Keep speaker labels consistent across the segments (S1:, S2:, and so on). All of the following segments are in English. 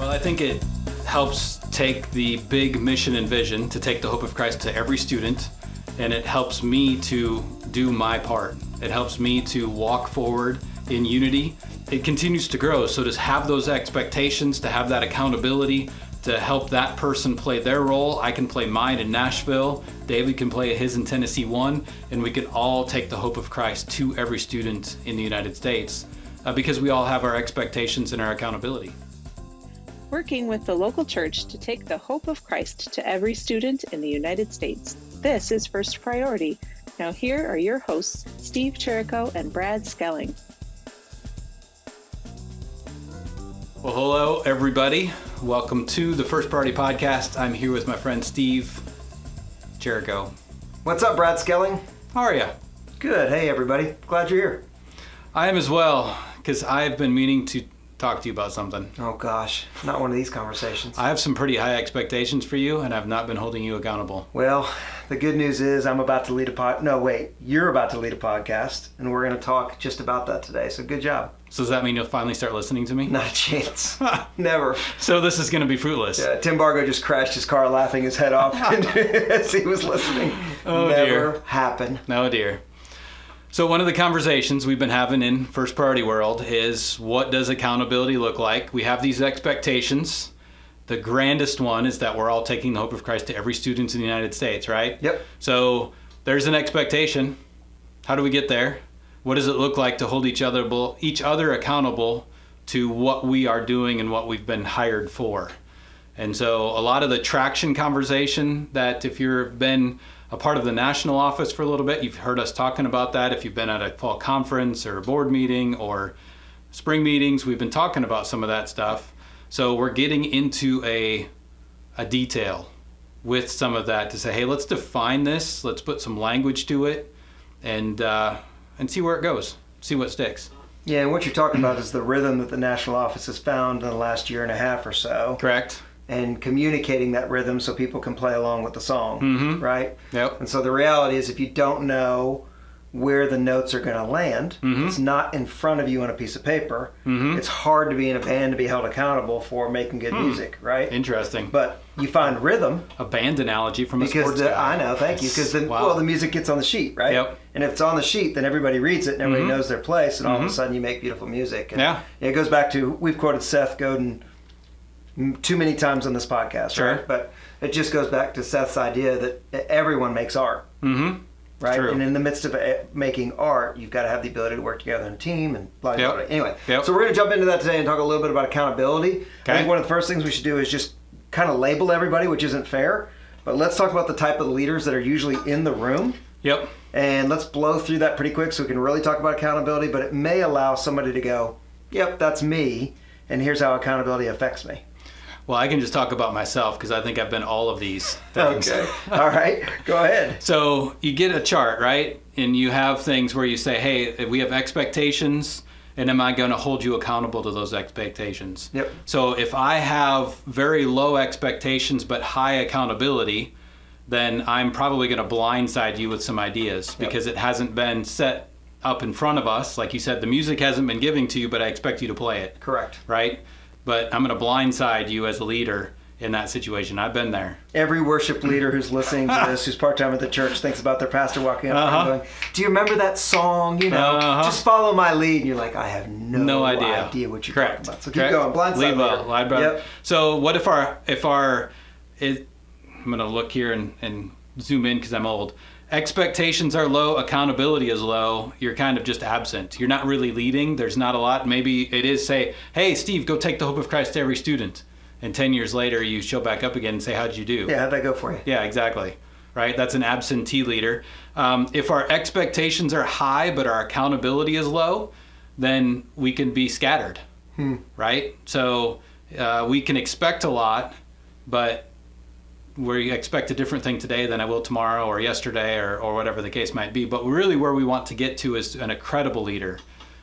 S1: Well, I think it helps take the big mission and vision to take the hope of Christ to every student, and it helps me to do my part. It helps me to walk forward in unity. It continues to grow, so to have those expectations, to have that accountability, to help that person play their role. I can play mine in Nashville, David can play his in Tennessee 1, and we can all take the hope of Christ to every student in the United States because we all have our expectations and our accountability.
S2: Working with the local church to take the hope of Christ to every student in the United States. This is First Priority. Now here are your hosts, Steve Chirico and Brad Skelling.
S1: Well, hello, everybody. Welcome to the First Priority Podcast. I'm here with my friend Steve Chirico.
S3: What's up, Brad Skelling?
S1: How are you?
S3: Good. Hey, everybody. Glad you're here.
S1: I am as well, because I've been meaning to talk to you about something.
S3: Oh, gosh. Not one of these conversations.
S1: I have some pretty high expectations for you, and I've not been holding you accountable.
S3: Well, the good news is you're about to lead a podcast, and we're going to talk just about that today. So good job.
S1: So does that mean you'll finally start listening to me?
S3: Not a chance. Never.
S1: So this is going to be fruitless.
S3: Yeah, Tim Bargo just crashed his car laughing his head off as he was listening.
S1: Oh,
S3: Never
S1: dear.
S3: happen.
S1: Oh, dear. So one of the conversations we've been having in First Priority World is, what does accountability look like? We have these expectations. The grandest one is that we're all taking the hope of Christ to every student in the United States, right?
S3: Yep.
S1: So there's an expectation. How do we get there? What does it look like to hold each other accountable to what we are doing and what we've been hired for? And so a lot of the traction conversation that, if you've been a part of the national office for a little bit, you've heard us talking about that. If you've been at a fall conference or a board meeting or spring meetings, we've been talking about some of that stuff. So we're getting into a detail with some of that to say, hey, let's define this. Let's put some language to it and see where it goes, see what sticks.
S3: Yeah, and what you're talking about is the rhythm that the national office has found in the last year and a half or so.
S1: Correct.
S3: And communicating that rhythm so people can play along with the song, right?
S1: Yep.
S3: And so the reality is, if you don't know where the notes are going to land, it's not in front of you on a piece of paper, it's hard to be in a band to be held accountable for making good music, right?
S1: Interesting.
S3: But you find rhythm.
S1: A band analogy from a sports guy.
S3: I know, thank you. Because the music gets on the sheet, right?
S1: Yep.
S3: And if it's on the sheet, then everybody reads it and everybody knows their place, and all of a sudden you make beautiful music. And it goes back to, we've quoted Seth Godin too many times on this podcast,
S1: sure.
S3: Right? But it just goes back to Seth's idea that everyone makes art, right?
S1: True.
S3: And in the midst of making art, you've got to have the ability to work together in a team and blah, blah, blah. Anyway, so we're going to jump into that today and talk a little bit about accountability.
S1: Okay.
S3: I think one of the first things we should do is just kind of label everybody, which isn't fair, but let's talk about the type of leaders that are usually in the room.
S1: Yep.
S3: And let's blow through that pretty quick so we can really talk about accountability, but it may allow somebody to go, yep, that's me, and here's how accountability affects me.
S1: Well, I can just talk about myself because I think I've been all of these things.
S3: Okay. All right. Go ahead.
S1: So you get a chart, right? And you have things where you say, hey, we have expectations, and am I going to hold you accountable to those expectations?
S3: Yep.
S1: So if I have very low expectations but high accountability, then I'm probably going to blindside you with some ideas because it hasn't been set up in front of us. Like you said, the music hasn't been given to you, but I expect you to play it.
S3: Correct.
S1: Right? But I'm going to blindside you as a leader in that situation. I've been there.
S3: Every worship leader who's listening to this, who's part-time at the church, thinks about their pastor walking up and going, do you remember that song? Just follow my lead. And you're like, I have no idea what you're talking about. So keep going. Blindside leader.
S1: Yep. So what if I'm going to look here and zoom in because I'm old. Expectations are low, accountability is low, you're kind of just absent. You're not really leading, there's not a lot. Maybe it is say, hey, Steve, go take the hope of Christ to every student. And 10 years later, you show back up again and say, how'd you do?
S3: Yeah, how'd that go for you?
S1: Yeah, exactly. Right? That's an absentee leader. If our expectations are high, but our accountability is low, then we can be scattered, right? So we can expect a lot, but we expect a different thing today than I will tomorrow or yesterday or whatever the case might be. But really where we want to get to is a credible leader,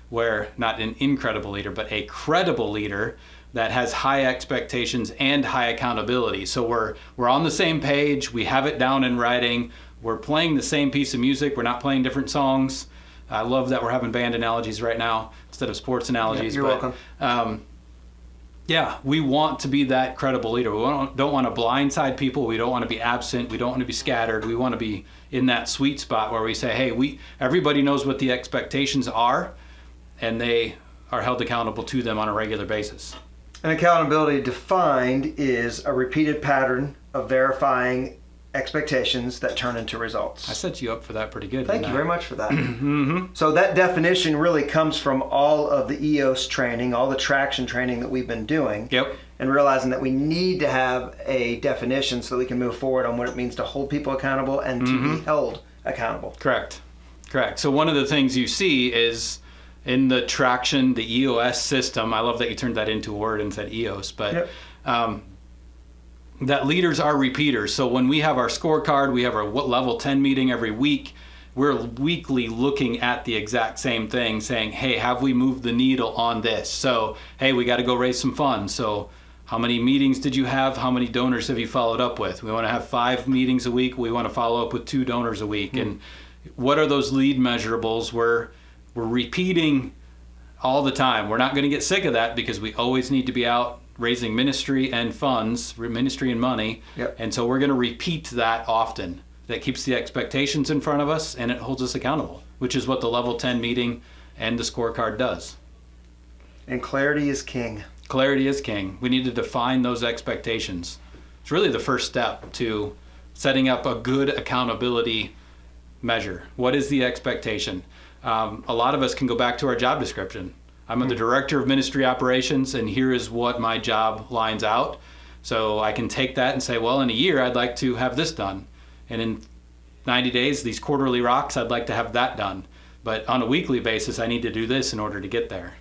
S1: where not an incredible leader, but a credible leader that has high expectations and high accountability. So we're on the same page, we have it down in writing, we're playing the same piece of music, we're not playing different songs. I love that we're having band analogies right now instead of sports analogies.
S3: Yeah, you're welcome.
S1: Yeah, we want to be that credible leader. We don't want to blindside people. We don't want to be absent. We don't want to be scattered. We want to be in that sweet spot where we say, hey, everybody knows what the expectations are, and they are held accountable to them on a regular basis.
S3: And accountability defined is a repeated pattern of verifying expectations that turn into results.
S1: I set you up for that pretty good.
S3: Thank you very much for that. So that definition really comes from all of the EOS training, all the traction training that we've been doing.
S1: Yep.
S3: And realizing that we need to have a definition so that we can move forward on what it means to hold people accountable and to be held accountable.
S1: Correct. So one of the things you see is in the traction, the EOS system, I love that you turned that into a word and said EOS, but that leaders are repeaters. So when we have our scorecard, we have our level 10 meeting every week, we're weekly looking at the exact same thing, saying, hey, have we moved the needle on this? So, hey, we got to go raise some funds. So how many meetings did you have? How many donors have you followed up with? We want to have 5 meetings a week. We want to follow up with 2 donors a week. And what are those lead measurables? We're repeating all the time. We're not going to get sick of that because we always need to be out raising ministry and funds, ministry and money.
S3: Yep.
S1: And so we're going to repeat that often. That keeps the expectations in front of us and it holds us accountable, which is what the level 10 meeting and the scorecard does.
S3: And clarity is king.
S1: Clarity is king. We need to define those expectations. It's really the first step to setting up a good accountability measure. What is the expectation? A lot of us can go back to our job description. I'm the director of ministry operations, and here is what my job lines out. So I can take that and say, well, in a year, I'd like to have this done. And in 90 days, these quarterly rocks, I'd like to have that done. But on a weekly basis, I need to do this in order to get there.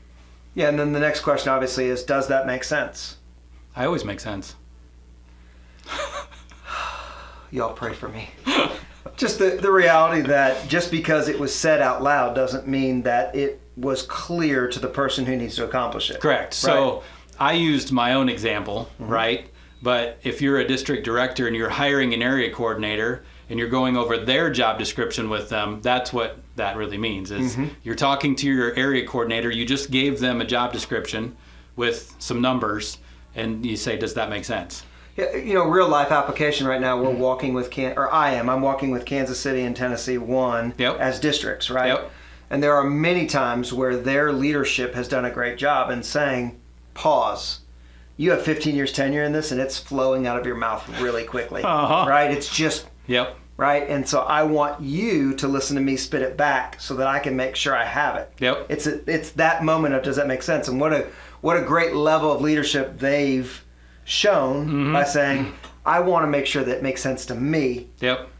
S3: Yeah, and then the next question, obviously, is does that make sense?
S1: I always make sense.
S3: Y'all pray for me. Just the reality that just because it was said out loud doesn't mean that it was clear to the person who needs to accomplish it.
S1: Correct.
S3: Right?
S1: So I used my own example, right? But if you're a district director and you're hiring an area coordinator and you're going over their job description with them, that's what that really means is you're talking to your area coordinator, you just gave them a job description with some numbers and you say, does that make sense?
S3: Yeah, you know, real life application right now, we're walking with I'm walking with Kansas City and Tennessee 1 as districts, right?
S1: Yep.
S3: And there are many times where their leadership has done a great job in saying, pause. You have 15 years tenure in this and it's flowing out of your mouth really quickly, right? It's just, right? And so I want you to listen to me spit it back so that I can make sure I have it.
S1: Yep.
S3: It's that moment of, does that make sense? And what a great level of leadership they've shown by saying, I want to make sure that it makes sense to me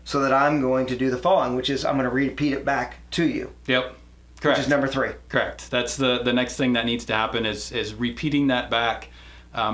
S3: so that I'm going to do the following, which is I'm going to repeat it back to you.
S1: Correct.
S3: Which is number 3.
S1: Correct. That's the next thing that needs to happen is repeating that back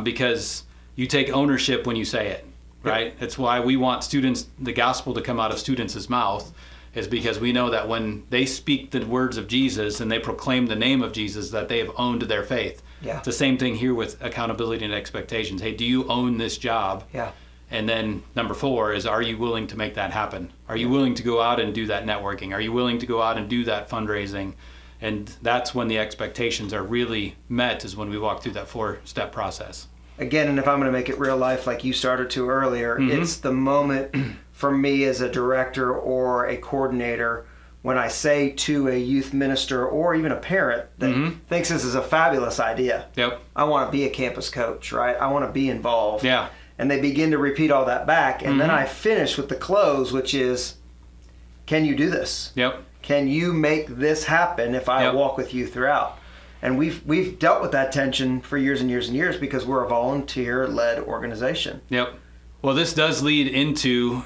S1: because you take ownership when you say it, right? It's why we want students, the gospel to come out of students' mouth is because we know that when they speak the words of Jesus and they proclaim the name of Jesus, that they have owned their faith.
S3: Yeah.
S1: It's the same thing here with accountability and expectations. Hey, do you own this job?
S3: Yeah.
S1: And then number 4 is, are you willing to make that happen? Are you willing to go out and do that networking? Are you willing to go out and do that fundraising? And that's when the expectations are really met, is when we walk through that 4-step process.
S3: Again, and if I'm going to make it real life like you started to earlier, it's the moment for me as a director or a coordinator when I say to a youth minister or even a parent that thinks this is a fabulous idea. I want to be a campus coach, right? I want to be involved. And they begin to repeat all that back. And then I finish with the close, which is, can you do this? Can you make this happen if I walk with you throughout? And we've dealt with that tension for years and years and years because we're a volunteer-led organization.
S1: Well, this does lead into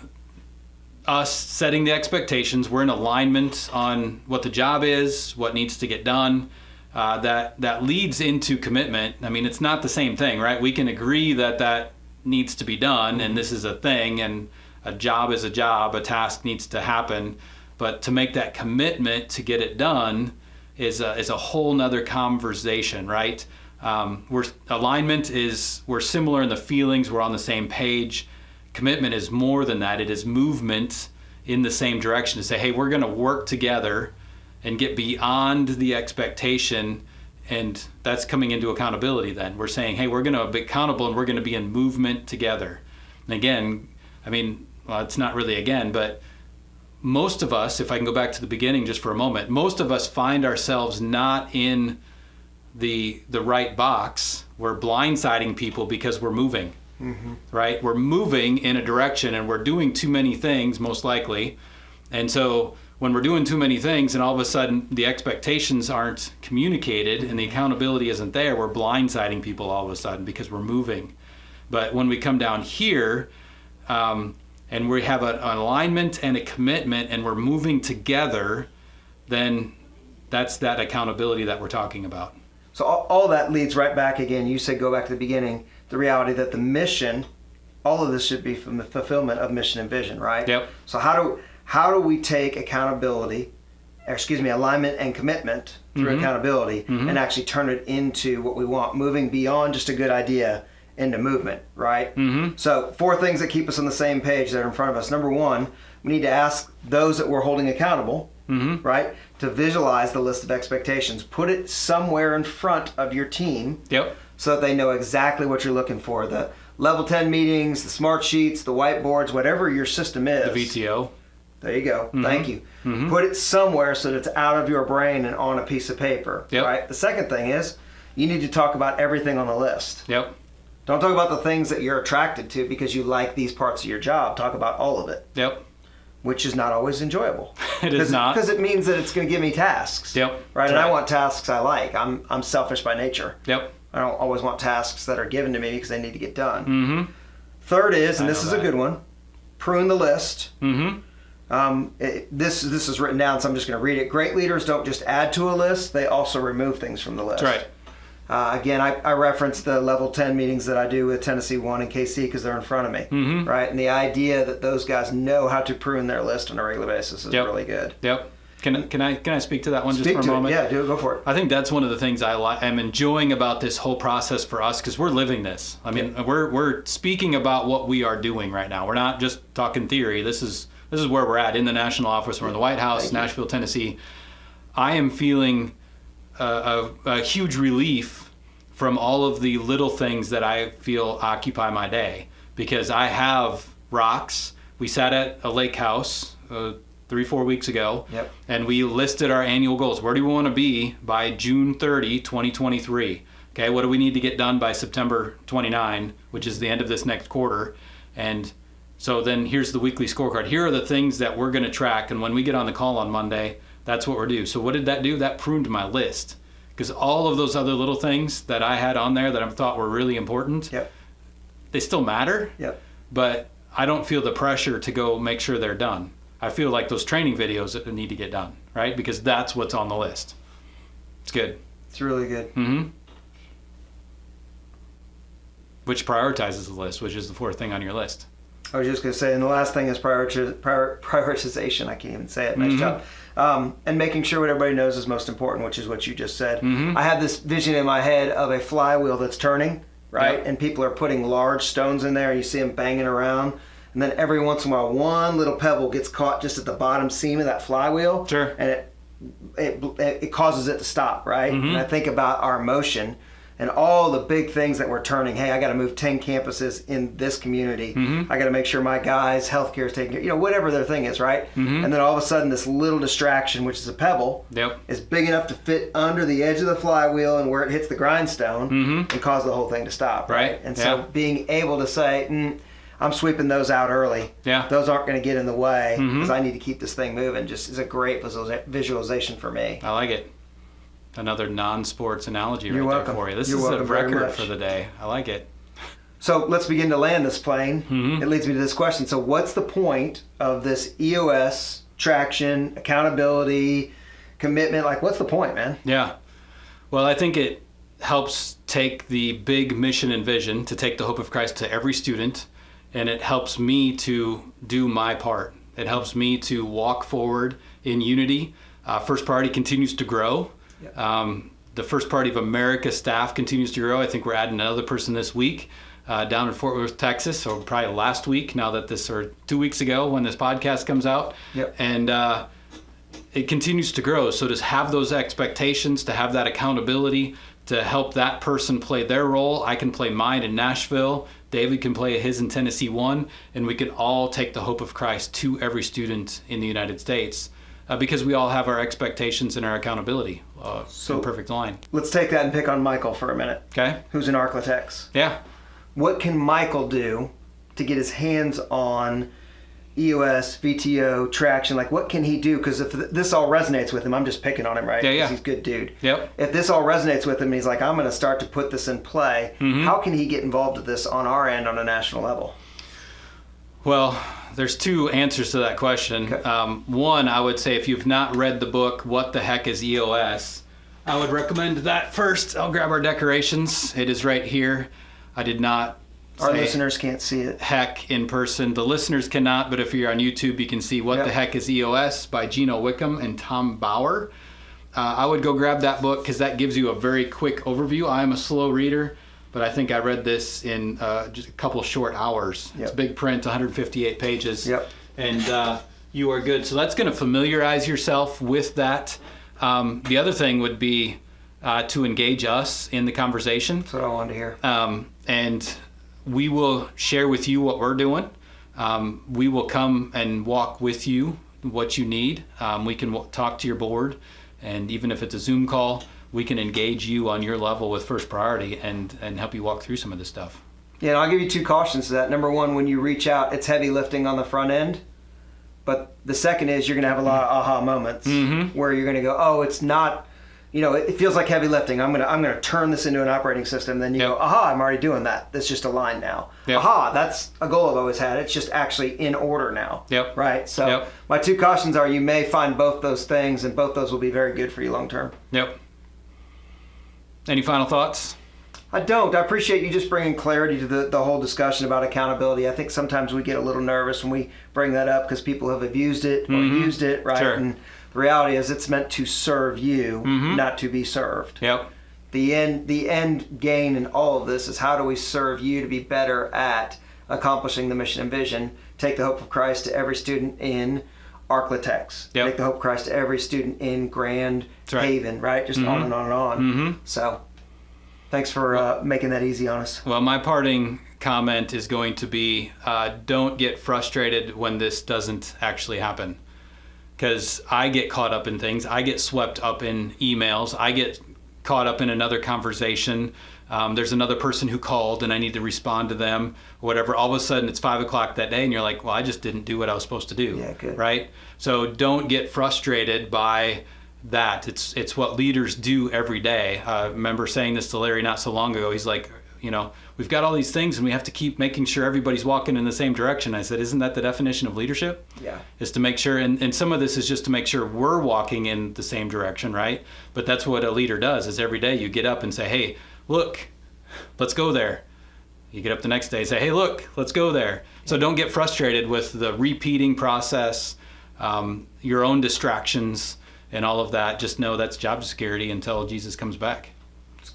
S1: us setting the expectations. We're in alignment on what the job is, what needs to get done. That leads into commitment. I mean, it's not the same thing, right? We can agree that needs to be done and this is a thing and a job is a job, a task needs to happen. But to make that commitment to get it done is a whole nother conversation, right? Alignment is, we're similar in the feelings, we're on the same page. Commitment is more than that. It is movement in the same direction to say, hey, we're going to work together and get beyond the expectation And that's coming into accountability then. We're saying, hey, we're going to be accountable and we're going to be in movement together. And again, well, it's not really again, but most of us, if I can go back to the beginning just for a moment, most of us find ourselves not in the right box. We're blindsiding people because we're moving, right? We're moving in a direction and we're doing too many things, most likely. And so when we're doing too many things and all of a sudden the expectations aren't communicated and the accountability isn't there, we're blindsiding people all of a sudden because we're moving. But when we come down here and we have an alignment and a commitment and we're moving together, then that's that accountability that we're talking about.
S3: So all that leads right back again. You said go back to the beginning, the reality that the mission, all of this should be from the fulfillment of mission and vision, right?
S1: Yep.
S3: So how do we take alignment and commitment through accountability and actually turn it into what we want, moving beyond just a good idea into movement, right? So 4 things that keep us on the same page that are in front of us. Number 1, we need to ask those that we're holding accountable, right, to visualize the list of expectations. Put it somewhere in front of your team so that they know exactly what you're looking for. The level 10 meetings, the smart sheets, the whiteboards, whatever your system is.
S1: The VTO.
S3: There you go. Thank you. Put it somewhere so that it's out of your brain and on a piece of paper, right? The second thing is you need to talk about everything on the list. Don't talk about the things that you're attracted to because you like these parts of your job. Talk about all of it. Which is not always enjoyable.
S1: It is not.
S3: Because it means that it's going to give me tasks. Right? And I want tasks I like. I'm selfish by nature. I don't always want tasks that are given to me because they need to get done. Third is, and this is a good one, prune the list. This is written down, so I'm just going to read it. Great leaders don't just add to a list, they also remove things from the list.
S1: That's right.
S3: Again, I reference the level 10 meetings that I do with Tennessee 1 and KC because they're in front of me, right? And the idea that those guys know how to prune their list on a regular basis is really good.
S1: Can I speak to that one just for a moment?
S3: Yeah, go for it.
S1: I think that's one of the things I'm enjoying about this whole process for us because we're living this. I mean, we're speaking about what we are doing right now. We're not just talking theory. This is where we're at in the national office. We're in the White House, Nashville, Tennessee. I am feeling a huge relief from all of the little things that I feel occupy my day because I have rocks. We sat at a lake house 3-4 weeks ago and we listed our annual goals. Where do we want to be by June 30, 2023? Okay, what do we need to get done by September 29, which is the end of this next quarter? And so then here's the weekly scorecard. Here are the things that we're going to track. And when we get on the call on Monday, that's what we're doing. So what did that do? That pruned my list. Because all of those other little things that I had on there that I thought were really important, they still matter. But I don't feel the pressure to go make sure they're done. I feel like those training videos that need to get done, right? Because that's what's on the list. It's good.
S3: It's really good.
S1: Which prioritizes the list, which is the 4th thing on your list.
S3: I was just going to say, and the last thing is prioritization. I can't even say it. Nice job. And making sure what everybody knows is most important, which is what you just said. I have this vision in my head of a flywheel that's turning, right? And people are putting large stones in there, and you see them banging around. And then every once in a while, one little pebble gets caught just at the bottom seam of that flywheel. And it causes it to stop, right? And I think about our emotion and all the big things that we're turning. Hey, I got to move 10 campuses in this community. I got to make sure my guys' healthcare is taken care of, whatever their thing is, right? And then all of a sudden, this little distraction, which is a pebble, is big enough to fit under the edge of the flywheel and where it hits the grindstone and cause the whole thing to stop, right? And so being able to say, I'm sweeping those out early. Those aren't going to get in the way because I need to keep this thing moving. Just is a great visualization for me.
S1: I like it. Another non-sports analogy there for you. This is a record for the day. I like it.
S3: So let's begin to land this plane. It leads me to this question. So what's the point of this EOS, traction, accountability, commitment? Like, what's the point, man?
S1: Well, I think it helps take the big mission and vision to take the hope of Christ to every student, and it helps me to do my part. It helps me to walk forward in unity. First Priority continues to grow. The First Party of America staff continues to grow. I think we're adding another person this week down in Fort Worth, Texas, or probably last week, now that or 2 weeks ago when this podcast comes out. And it continues to grow. So to have those expectations, to have that accountability, to help that person play their role. I can play mine in Nashville. David can play his in Tennessee 1, and we can all take the hope of Christ to every student in the United States because we all have our expectations and our accountability in perfect line.
S3: Let's take that and pick on Michael for a minute.
S1: Okay.
S3: Who's in Arklatex.
S1: Yeah.
S3: What can Michael do to get his hands on EOS, VTO, traction? Like, what can he do? Because if this all resonates with him, I'm just picking on him, right?
S1: Yeah.
S3: He's a good dude.
S1: Yep.
S3: If this all resonates with him, he's like, I'm going to start to put this in play. How can he get involved with this on our end on a national level?
S1: Well, there's two answers to that question.
S3: Okay.
S1: One, I would say if you've not read the book, What the Heck is EOS? I would recommend that first. I'll grab our decorations. It is right here. I did not
S3: Our listeners can't see it.
S1: Heck in person. The listeners cannot, but if you're on YouTube, you can see What the Heck is EOS by Gino Wickham and Tom Bauer. I would go grab that book because that gives you a very quick overview. I am a slow reader, but I think I read this in just a couple short hours. It's big print, 158 pages. And you are good. So that's going to familiarize yourself with that. The other thing would be to engage us in the conversation.
S3: That's what I wanted to hear.
S1: And we will share with you what we're doing. We will come and walk with you what you need. We can talk to your board, and even if it's a Zoom call, we can engage you on your level with First Priority and help you walk through some of this stuff.
S3: Yeah, and I'll give you two cautions to that. Number one, when you reach out, it's heavy lifting on the front end. But the second is you're going to have a lot of aha moments where you're going to go, oh, it's not, it feels like heavy lifting. I'm going to turn this into an operating system. Then you go, aha, I'm already doing that. That's just a line now. Aha, that's a goal I've always had. It's just actually in order now. Right? So my two cautions are you may find both those things, and both those will be very good for you long term.
S1: Any final thoughts?
S3: I don't. I appreciate you just bringing clarity to the whole discussion about accountability. I think sometimes we get a little nervous when we bring that up because people have abused it or used it, right?
S1: Sure.
S3: And the reality is it's meant to serve you, not to be served. The end gain in all of this is how do we serve you to be better at accomplishing the mission and vision, take the hope of Christ to every student in Arklatex, take the hope of Christ to every student in Grand Haven, right? Just on and on and on. So thanks for making that easy on us.
S1: Well, my parting comment is going to be don't get frustrated when this doesn't actually happen. Because I get caught up in things. I get swept up in emails. I get caught up in another conversation. There's another person who called and I need to respond to them or whatever. All of a sudden it's 5 o'clock that day and you're like, well, I just didn't do what I was supposed to do. Right? So don't get frustrated by that. It's what leaders do every day. I remember saying this to Larry not so long ago. He's like, we've got all these things and we have to keep making sure everybody's walking in the same direction. I said, isn't that the definition of leadership? Is to make sure, and some of this is just to make sure we're walking in the same direction, right? But that's what a leader does, is every day you get up and say, hey, look, let's go there. You get up the next day and say, hey, look, let's go there. So don't get frustrated with the repeating process, your own distractions and all of that. Just know that's job security until Jesus comes back.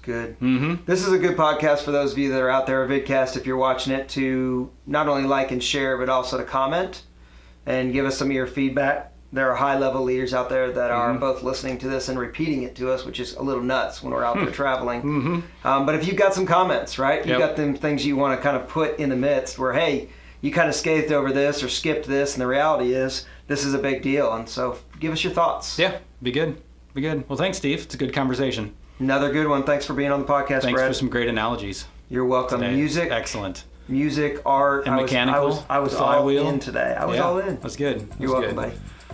S3: Good. This is a good podcast for those of you that are out there, a vidcast, if you're watching it, to not only like and share, but also to comment and give us some of your feedback. There are high-level leaders out there that are both listening to this and repeating it to us, which is a little nuts when we're out there traveling. But if you've got some comments, right? You've got them things you want to kind of put in the midst where, hey, you kind of scathed over this or skipped this, and the reality is this is a big deal. And so give us your thoughts.
S1: Be good. Well, thanks, Steve. It's a good conversation.
S3: Another good one. Thanks for being on the podcast,
S1: Thanks
S3: Brad.
S1: for some great analogies.
S3: You're welcome.
S1: Today.
S3: Music.
S1: Excellent.
S3: Music, art.
S1: And mechanical.
S3: I was
S1: flywheel.
S3: all in today. I was all in.
S1: That's good.
S3: You're welcome, buddy.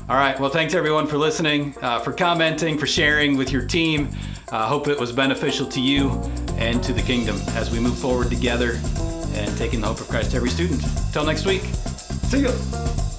S1: All right. Well, thanks everyone for listening, for commenting, for sharing with your team. Hope it was beneficial to you and to the kingdom as we move forward together and taking the hope of Christ to every student. Till next week.
S3: See you.